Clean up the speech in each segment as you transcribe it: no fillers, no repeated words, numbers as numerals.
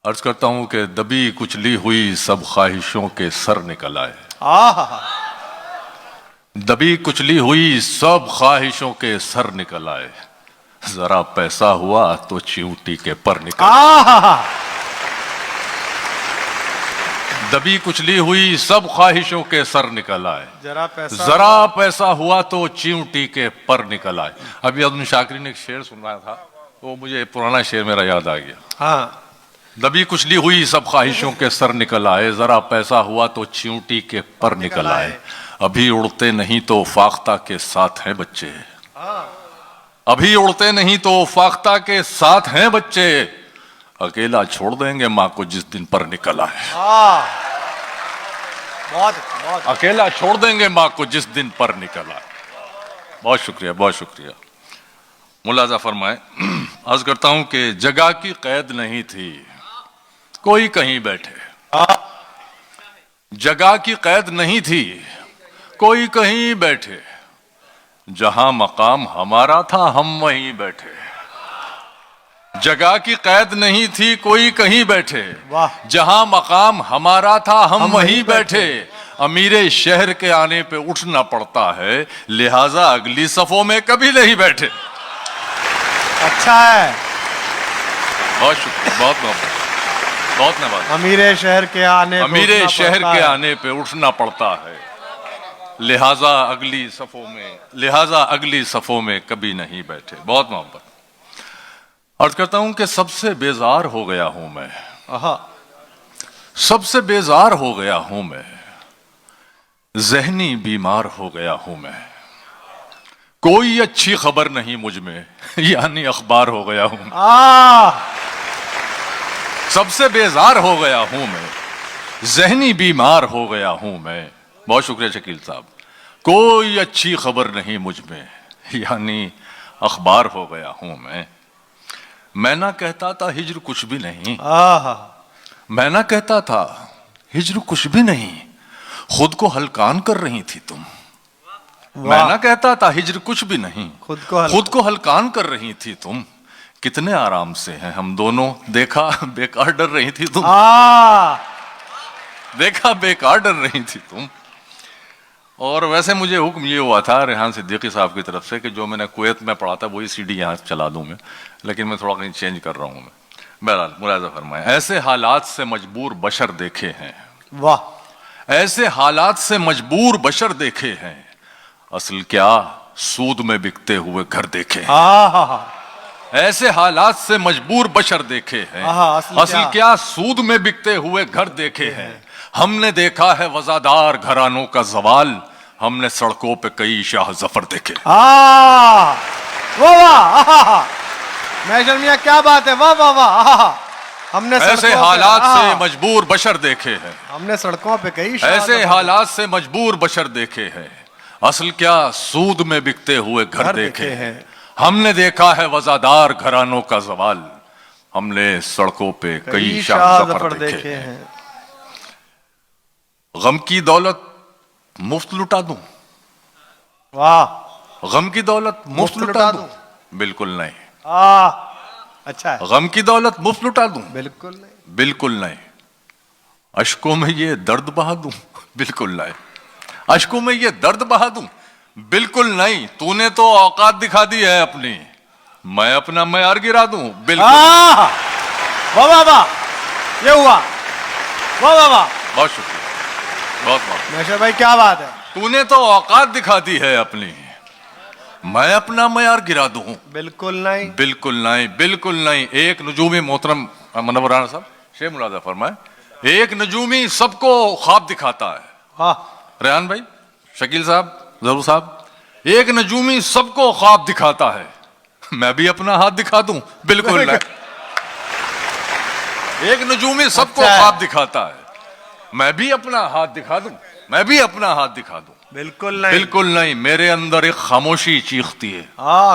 अर्ज करता हूं कि दबी कुचली हुई सब ख्वाहिशों के सर निकल आए। दबी कुचली हुई सब ख्वाहिशों के सर निकल आए, जरा पैसा हुआ तो चिंटी के पर निकल आए। दबी कुचली हुई सब ख्वाहिशों के सर निकल आए, जरा पैसा हुआ तो चिंटी के पर निकल आए। अभी अब्दुल शाकिर ने एक शेर सुनाया था, वो मुझे पुराना शेर मेरा याद आ गया। दबी कुचली हुई सब ख्वाहिशों के सर निकल आए, जरा पैसा हुआ तो चिंटी के पर निकल आए। अभी उड़ते नहीं तो फाख्ता के साथ हैं बच्चे, अभी उड़ते नहीं तो फाख्ता के साथ हैं बच्चे, अकेला छोड़ देंगे माँ को जिस दिन पर निकल आए। बहुत अकेला छोड़ देंगे माँ को जिस दिन पर निकल आए। बहुत शुक्रिया, बहुत शुक्रिया। मुलाजा फरमाए। अर्ज करता हूं कि जगह की कैद नहीं थी, कोई कहीं बैठे। जगह की कैद नहीं थी, कोई कहीं बैठे, जहां मकाम हमारा था हम वहीं बैठे। जगह की कैद नहीं थी, कोई कहीं बैठे, जहां मकाम हमारा था हम वहीं बैठे। अमीरे शहर के आने पे उठना पड़ता है, लिहाजा अगली सफों में कभी नहीं बैठे। अच्छा है, बहुत शुक्रिया, बहुत धन्यवाद। अमीरे शहर के आने पे उठना पड़ता है, लिहाजा अगली सफों में कभी नहीं बैठे। बहुत मोहब्बत। अर्ज करता हूं कि सबसे बेजार हो गया हूं मैं, सबसे बेजार हो गया हूं मैं, जहनी बीमार हो गया हूं मैं। कोई अच्छी खबर नहीं मुझ में, यानी अखबार हो गया हूं। सबसे बेजार हो गया हूं मैं, जहनी बीमार हो गया हूं मैं। बहुत शुक्रिया शकील साहब। कोई अच्छी खबर नहीं मुझ में, यानी अखबार हो गया हूं मैं ना कहता था हिज्र कुछ भी नहीं, मैं ना कहता था हिज्र कुछ भी नहीं, खुद को हलकान कर रही थी तुम। मैं ना कहता था हिज्र कुछ भी नहीं, खुद को हलकान कर रही थी तुम। कितने आराम से हैं हम दोनों, देखा बेकार डर रही थी तुम। देखा बेकार डर रही थी तुम। और वैसे मुझे हुक्म ये हुआ था रेहान सिद्दीकी साहब की तरफ से कि जो मैंने कुवैत में पढ़ा था वही सीडी यहाँ चला दूं मैं, लेकिन मैं थोड़ा कहीं चेंज कर रहा हूं मैं। बहरहाल मुलाजा फरमाए। ऐसे हालात से मजबूर बशर देखे हैं, वाह, ऐसे हालात से मजबूर बशर देखे हैं, असल क्या सूद में बिकते हुए घर देखे हैं। ऐसे हालात से मजबूर बशर देखे हैं, असल क्या सूद में बिकते हुए घर देखे हैं। हमने देखा है वजादार घरानों का जवाल, हमने सड़कों पे कई शाह जफर देखे। मियां क्या बात है, वाह वाह वाह। हमने ऐसे हालात से मजबूर बशर देखे हैं, हमने सड़कों पे कई ऐसे हालात से मजबूर बशर देखे हैं, असल क्या सूद में बिकते हुए घर देखे हैं। हमने देखा है वजादार घरानों का जवाल, हमने सड़कों पे कई शाह जफर देखे हैं। गम की दौलत मुफ्त लुटा दूं, वाह। गम की दौलत मुफ्त लुटा दूं, बिल्कुल नहीं। अच्छा है। गम की दौलत मुफ्त लुटा दूं, बिल्कुल नहीं, बिल्कुल नहीं। अश्कों में ये दर्द बहा दूं, बिल्कुल नहीं। अश्कों में ये दर्द बहा दूं, बिल्कुल नहीं। तूने तो औकात दिखा दी है अपनी, मैं अपना मयार गिरा दूं, बिल्कुल। वाह वाह वाह, ये हुआ, वाह वाह वाह। बहुत शुक्रिया, बहुत नौशाद भाई क्या बात है। तूने तो औकात दिखा दी है अपनी, मैं अपना मयार गिरा दूं, बिल्कुल नहीं, बिल्कुल नहीं, बिल्कुल नहीं। एक नजूमी मोहतरम मुनव्वर राना साहब शेख मुलाजा फरमाए, एक नजूमी सबको ख्वाब दिखाता है। रेहान भाई, शकील साहब, जरूर साहब, एक नजूमी सबको ख्वाब दिखाता है, मैं भी अपना हाथ दिखा दूं, बिल्कुल नहीं। एक नजूमी सबको ख्वाब दिखाता है, मैं भी अपना हाथ दिखा दूं, मैं भी अपना हाथ दिखा दूं, बिल्कुल नहीं, बिल्कुल नहीं। मेरे अंदर एक खामोशी चीखती है,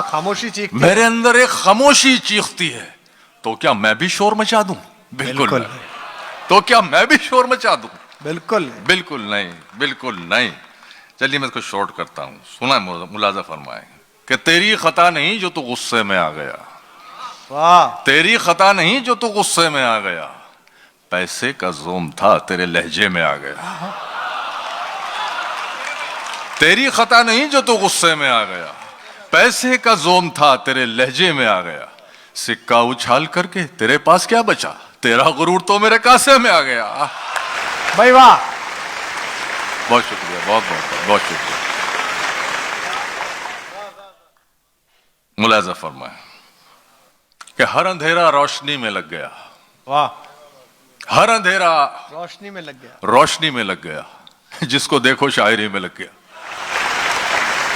खामोशी चीखती है, मेरे अंदर एक खामोशी चीखती है, तो क्या मैं भी शोर मचा दूं, बिल्कुल नहीं। तो क्या मैं भी शोर मचा दूं, बिल्कुल बिल्कुल नहीं, बिल्कुल नहीं। चलिए मैं इसको शॉर्ट करता हूं, सुना मुलाजा फरमाए कि तेरी खता नहीं जो तू गुस्से में आ गया, वाह। तेरी खता नहीं जो तू गुस्से में आ गया, पैसे का जोम था तेरे लहजे में आ गया। तेरी खता नहीं जो तू गुस्से में आ गया, पैसे का जोम था तेरे लहजे में आ गया। सिक्का उछाल करके तेरे पास क्या बचा, तेरा गुरूर तो मेरे कासे में आ गया। भाई वाह, बहुत शुक्रिया, बहुत बहुत बहुत शुक्रिया। मुलाजा फरमाए कि हर अंधेरा रोशनी में लग गया, वाह, हर अंधेरा रोशनी में लग गया। रोशनी में लग गया, जिसको देखो शायरी में लग गया।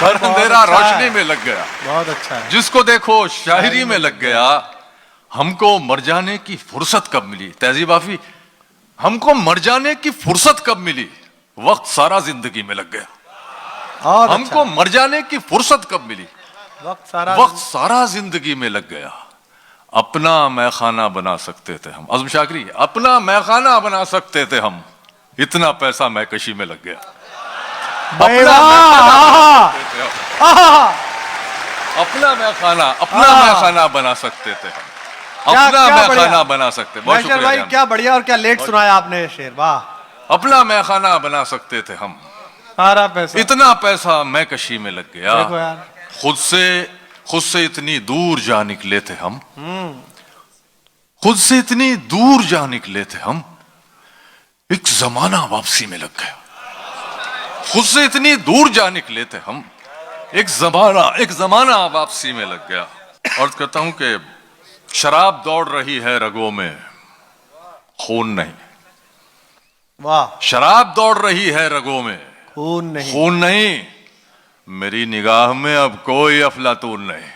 हर बहुत अंधेरा अच्छा रोशनी है। में लग गया, बहुत अच्छा है। जिसको देखो शायरी में लग गया। हमको मर जाने की फुर्सत कब मिली, तहजीब आफी, हमको मर जाने की फुर्सत कब मिली, वक्त सारा जिंदगी में लग गया। बहुत हमको अच्छा। मर जाने की फुर्सत कब मिली, वक्त सारा जिंदगी में लग गया। अपना मैखाना बना सकते थे हम, आजम शाकरी, अपना मैखाना बना सकते थे हम, इतना पैसा मैकशी में लग गया। भाई अपना वाह, अपना मैखाना बना सकते थे हम, क्या- अपना क्या मैखाना बढ़िया। बना सकते। बहुत मैशर शुक्रिया भाई, जान। क्या बढ़िया और क्या लेट सुनाया आपने ये शेर, वाह। अपना मैखाना बना सकते थे हम, सारा पैसा इतना पैसा मैकशी में लग गया। देखो यार, खुद से इतनी दूर जा निकले थे हम, खुद से इतनी दूर जा निकले थे हम, एक जमाना वापसी में लग गया। खुद से इतनी दूर जा निकले थे हम, एक जमाना वापसी में लग गया। अर्ज करता हूं कि शराब दौड़ रही है रगों में, खून नहीं। वाह, शराब दौड़ रही है रगों में, खून नहीं। खून नहीं। मेरी निगाह में अब कोई अफलातून नहीं,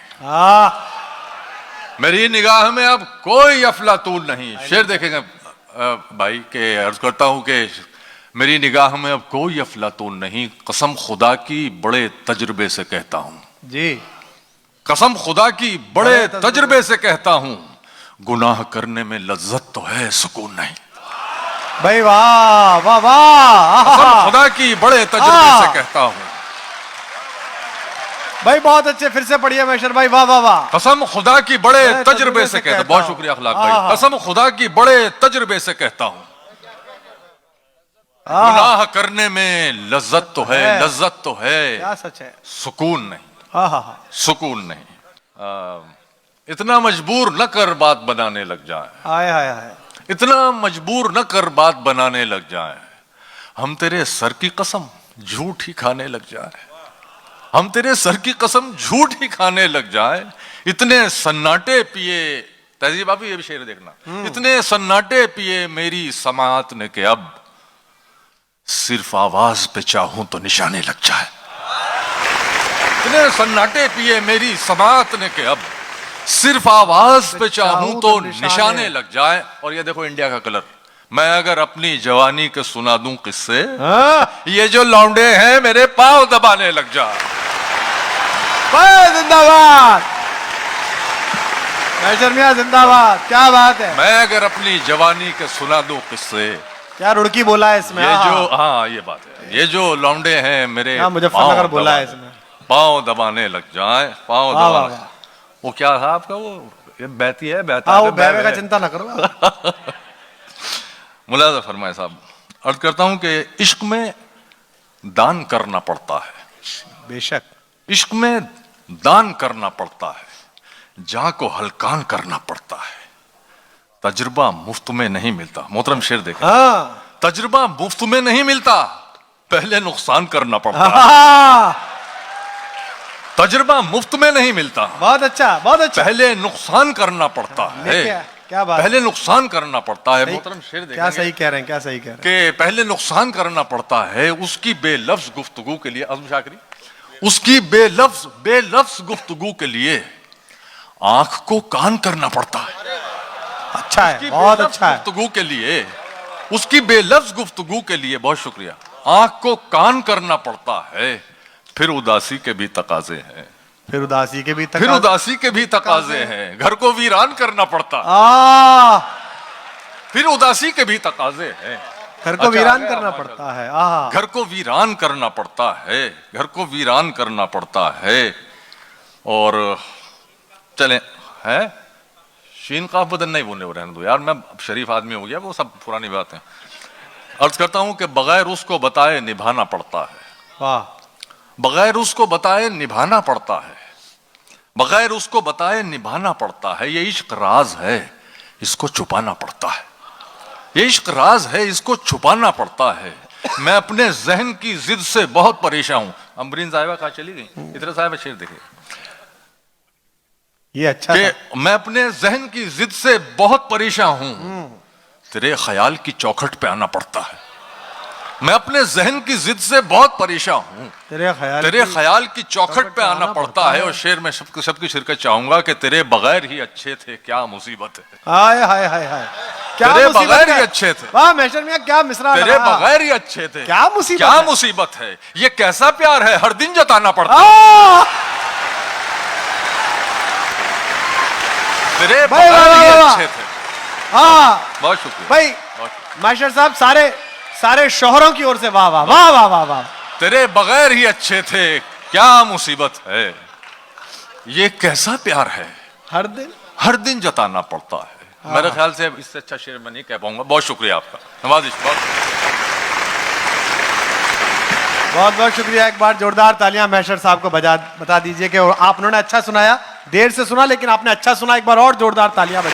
मेरी निगाह में अब कोई अफलातून नहीं। शेर देखेंगे भाई के, अर्ज करता हूं कि मेरी निगाह में अब कोई अफलातून नहीं, कसम खुदा की बड़े तजुर्बे से कहता हूं जी, कसम खुदा की बड़े तजुर्बे से कहता हूं, गुनाह करने में लज्जत तो है, सुकून नहीं। भाई वाह वाह वाह, कसम खुदा की बड़े तजुर्बे से कहता हूं, भाई बहुत अच्छे, फिर से पढ़िए मैशर भाई, वाह वाह वाह। कसम खुदा की बड़े तजुर्बे से कहता हूं। बहुत शुक्रिया अखलाक भाई। कसम खुदा की बड़े तजुर्बे से कहता हूं, गुनाह करने में लज्जत तो है, लज्जत तो है, क्या सच है, सुकून नहीं, हाँ हाँ हाँ, सुकून नहीं। इतना मजबूर न कर बात बनाने लग जाए, हाय हाय हाय, इतना मजबूर न कर बात बनाने लग जाए, हम तेरे सर की कसम झूठ ही खाने लग जाए, हम तेरे सर की कसम झूठ ही खाने लग जाए। इतने सन्नाटे पिए, तहजीब आप ये भी शेर देखना, इतने सन्नाटे पिए मेरी समात ने के अब सिर्फ आवाज पे चाहूं तो निशाने लग जाए। इतने सन्नाटे पिए मेरी समात ने के अब सिर्फ आवाज पे चाहूं तो निशाने लग जाए। और ये देखो इंडिया का कलर, मैं अगर अपनी जवानी के सुना दूं किस्से, ये जो लौंडे हैं मेरे पांव दबाने लग जाए। जिंदाबाद मैशर मियां, जिंदाबाद, क्या बात है। मैं अगर अपनी जवानी के सुना दूं किस्से, क्या रुड़की बोला है इसमें, ये जो, हाँ ये बात है, ये जो लौंडे हैं मेरे मुजफ्फरनगर बोला है इसमें, पांव दबाने लग जाए, पांव वाह, दबाने। वाह। वो क्या था आपका, वो ये बैती है, बैता हाँ, है, वो बैवे का है। चिंता ना करो। मुलाजा फरमाए साहब, अर्ज करता हूं कि इश्क में दान करना पड़ता है, बेशक, इश्क में दान करना पड़ता है, जा को हलकान करना पड़ता है, तजुर्बा मुफ्त में नहीं मिलता। मोहतरम शेर देखें, हाँ तजुर्बा मुफ्त में नहीं मिलता, पहले नुकसान करना पड़ता है। हाँ, तजुर्बा मुफ्त में नहीं मिलता, बहुत अच्छा, बहुत अच्छा। पहले नुकसान करना पड़ता है, क्या बात, पहले नुकसान करना पड़ता है। मोहतरम शेर देखेंगे, क्या सही कह रहे हैं, क्या सही कह रहे हैं, कि पहले नुकसान करना पड़ता है उसकी बेलफ्ज गुफ्तगू के लिए। आजम शाकरी, उसकी बेलफ्ज गुफ्तगू के लिए आंख को कान करना पड़ता है। अच्छा है, बहुत अच्छा है। गुफ्तगू के लिए, उसकी बेलफ्ज गुफ्तगू के लिए, बहुत शुक्रिया, आंख को कान करना पड़ता है। फिर उदासी के भी तकाजे हैं, फिर उदासी के भी फिर उदासी के भी तकाजे हैं, घर को वीरान करना पड़ता, फिर उदासी के भी तकाजे हैं, घर को वीरान करना पड़ता है, घर को वीरान करना पड़ता है, घर को वीरान करना पड़ता है। और चले, है शीन काफ बदन नहीं बोलने, रहने दो यार, मैं शरीफ आदमी हो गया, वो सब पुरानी बात है। अर्ज करता हूं कि बगैर उसको बताए निभाना पड़ता है, वाह, बगैर उसको बताए निभाना पड़ता है, बगैर उसको बताए निभाना पड़ता है। ये इश्क राज है, इसको छुपाना पड़ता है। ये इश्क राज है, इसको छुपाना पड़ता है। मैं अपने जहन की जिद से बहुत परेशान हूं। अम्बरीन साहिबा कहाँ चली गई? इधर साहिबा शेर देखिए ये अच्छा था। कि मैं अपने जहन की जिद से बहुत परेशान हूं, तेरे ख्याल की चौखट पे आना पड़ता है। मैं अपने जहन की जिद से बहुत परेशान हूं, तेरे ख्याल की चौखट पे आना पड़ता है। और शेर में सबकी शिरकत चाहूंगा कि तेरे बगैर ही अच्छे थे, क्या मुसीबत है। हाय हाय हाय हाय, क्या तेरे मुसीबत बगैर है। ही अच्छे थे, वाह मेजर मियां, क्या मिसरा तेरे लगा। बगैर ही अच्छे थे, क्या मुसीबत क्या है। मुसीबत है। ये कैसा प्यार है, हर दिन जताना पड़ता है। तेरे भाई, बगैर वाह, ही वाह, अच्छे थे। हाँ बहुत शुक्रिया भाई, बहुत शुक्रिया। मास्टर साहब सारे शोहरों की ओर से वाह वाह वाह वाह वाह वाह। तेरे बगैर ही अच्छे थे, क्या मुसीबत है। ये कैसा प्यार है, हर दिन जताना पड़ता है। मेरे ख्याल से इससे अच्छा शेर मैं नहीं कह पाऊंगा। बहुत शुक्रिया आपका, नवाजिश। बहुत बहुत शुक्रिया। एक बार जोरदार तालियां मैशर साहब को बता दीजिए कि आप उन्होंने अच्छा सुनाया, देर से सुना लेकिन आपने अच्छा सुना। एक बार और जोरदार तालियां बजाइए।